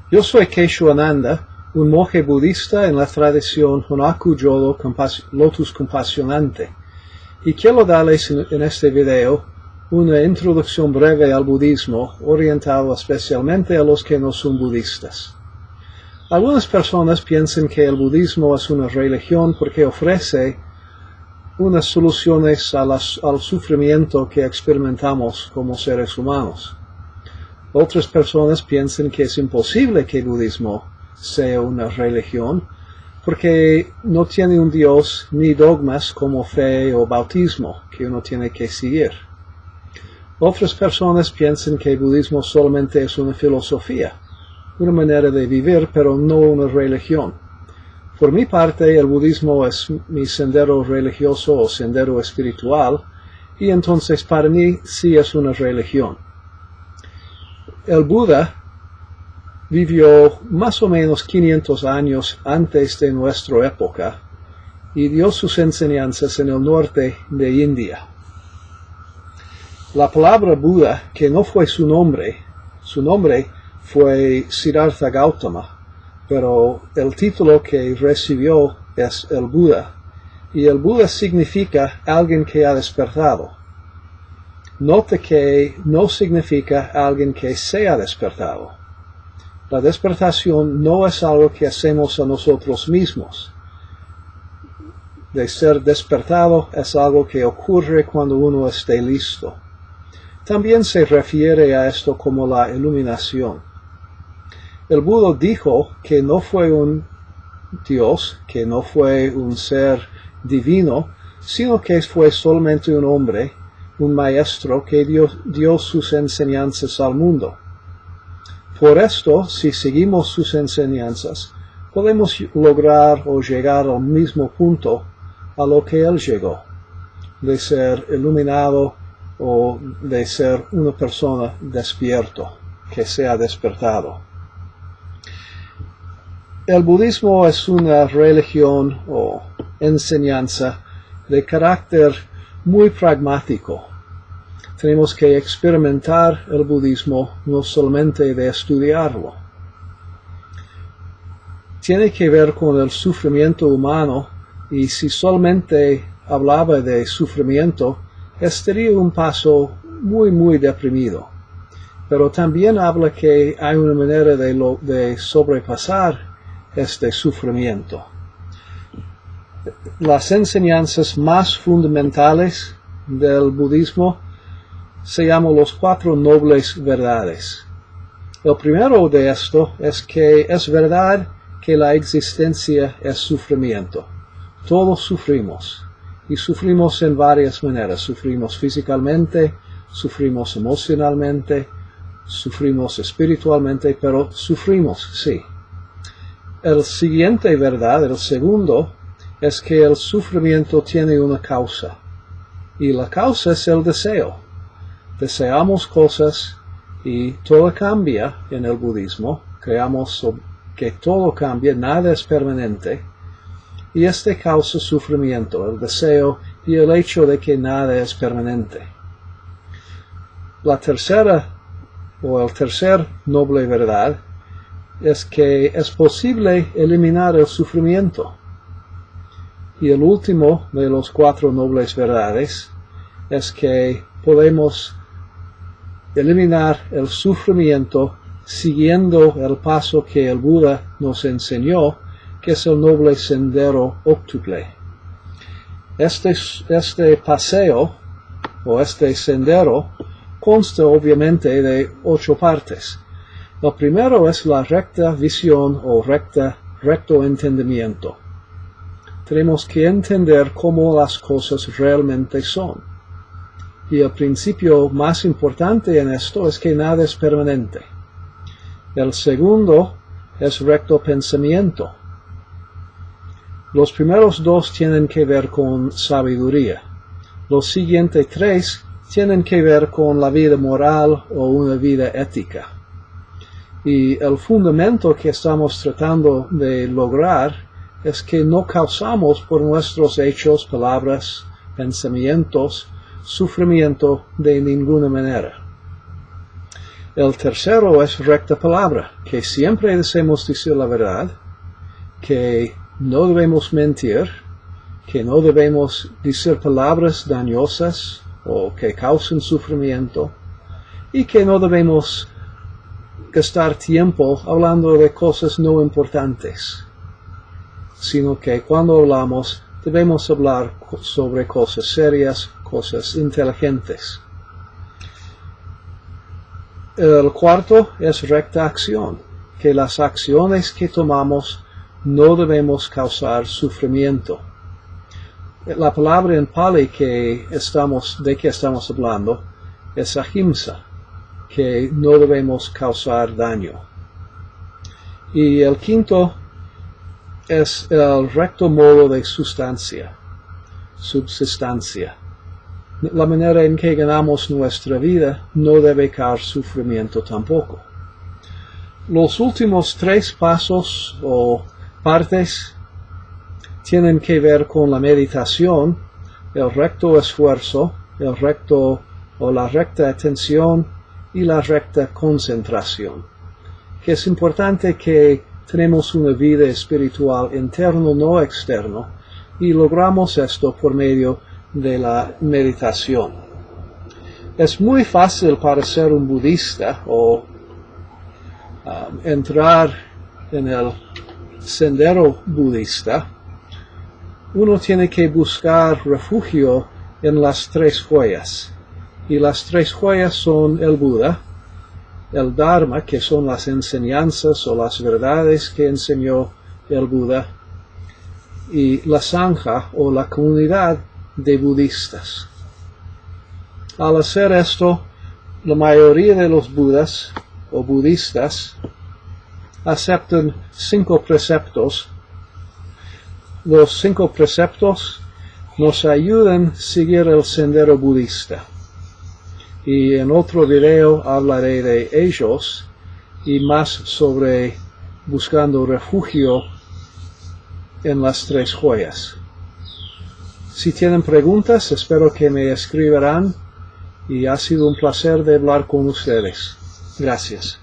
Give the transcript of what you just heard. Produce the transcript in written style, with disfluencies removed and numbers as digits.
Yo soy Keshuananda, un monje budista en la tradición Honaku Jodo Lotus Compassionante, y quiero darles en este video una introducción breve al budismo, orientado especialmente a los que no son budistas. Algunas personas piensan que el budismo es una religión porque ofrece unas soluciones al sufrimiento que experimentamos como seres humanos. Otras personas piensan que es imposible que el budismo sea una religión porque no tiene un Dios ni dogmas como fe o bautismo que uno tiene que seguir. Otras personas piensan que el budismo solamente es una filosofía, una manera de vivir, pero no una religión. Por mi parte, el budismo es mi sendero religioso o sendero espiritual, y entonces para mí sí es una religión. El Buda vivió más o menos 500 años antes de nuestra época y dio sus enseñanzas en el norte de India. La palabra Buda, que no fue su nombre fue Siddhartha Gautama, pero el título que recibió es el Buda, y el Buda significa alguien que ha despertado. Note que no significa alguien que se ha despertado. La despertación no es algo que hacemos a nosotros mismos. De ser despertado es algo que ocurre cuando uno esté listo. También se refiere a esto como la iluminación. El Buda dijo que no fue un Dios, que no fue un ser divino, sino que fue solamente un hombre, un maestro que dio sus enseñanzas al mundo. Por esto, si seguimos sus enseñanzas, podemos lograr o llegar al mismo punto a lo que él llegó, de ser iluminado o de ser una persona despierto, que se ha despertado. El budismo es una religión o enseñanza de carácter muy pragmático. Tenemos que experimentar el budismo, no solamente de estudiarlo. Tiene que ver con el sufrimiento humano, y si solamente hablaba de sufrimiento, estaría un paso muy deprimido. Pero también habla que hay una manera de sobrepasar este sufrimiento. Las enseñanzas más fundamentales del budismo se llaman los 4 nobles verdades. El primero de esto es que es verdad que la existencia es sufrimiento. Todos sufrimos, y sufrimos en varias maneras. Sufrimos físicamente, sufrimos emocionalmente, sufrimos espiritualmente, pero sufrimos, sí. El siguiente verdad, el segundo, es que el sufrimiento tiene una causa, y la causa es el deseo. Deseamos cosas y todo cambia en el budismo. Creamos que todo cambia, nada es permanente, y este causa sufrimiento, el deseo y el hecho de que nada es permanente. La tercera o el tercer noble verdad es que es posible eliminar el sufrimiento. Y el último de los 4 nobles verdades es que podemos eliminar el sufrimiento siguiendo el paso que el Buda nos enseñó, que es el noble sendero óctuple. Este paseo o este sendero consta obviamente de 8 partes. El primero es la recta visión o recto entendimiento. Tenemos que entender cómo las cosas realmente son. Y el principio más importante en esto es que nada es permanente. El segundo es recto pensamiento. Los primeros 2 tienen que ver con sabiduría. Los siguientes 3 tienen que ver con la vida moral o una vida ética. Y el fundamento que estamos tratando de lograr es que no causamos por nuestros hechos, palabras, pensamientos, sufrimiento de ninguna manera. El tercero es recta palabra, que siempre deseamos decir la verdad, que no debemos mentir, que no debemos decir palabras dañosas o que causen sufrimiento, y que no debemos gastar tiempo hablando de cosas no importantes, sino que cuando hablamos debemos hablar sobre cosas serias, cosas inteligentes. El cuarto es recta acción, que las acciones que tomamos no debemos causar sufrimiento. La palabra en Pali de que estamos hablando es ahimsa, que no debemos causar daño. Y el quinto es el recto modo de subsistencia. La manera en que ganamos nuestra vida no debe causar sufrimiento tampoco. Los últimos 3 pasos o partes tienen que ver con la meditación, el recto esfuerzo, el recto o la recta atención y la recta concentración. Que es importante que tenemos una vida espiritual interno, no externo, y logramos esto por medio de la meditación. Es muy fácil para ser un budista o entrar en el sendero budista. Uno tiene que buscar refugio en las 3 joyas. Y las 3 joyas son el Buda, el Dharma, que son las enseñanzas o las verdades que enseñó el Buda, y la Sangha o la comunidad de budistas. Al hacer esto, la mayoría de los budas o budistas aceptan 5 preceptos. Los 5 preceptos nos ayudan a seguir el sendero budista. Y en otro video hablaré de ellos y más sobre buscando refugio en las 3 joyas. Si tienen preguntas, espero que me escribirán y ha sido un placer de hablar con ustedes. Gracias.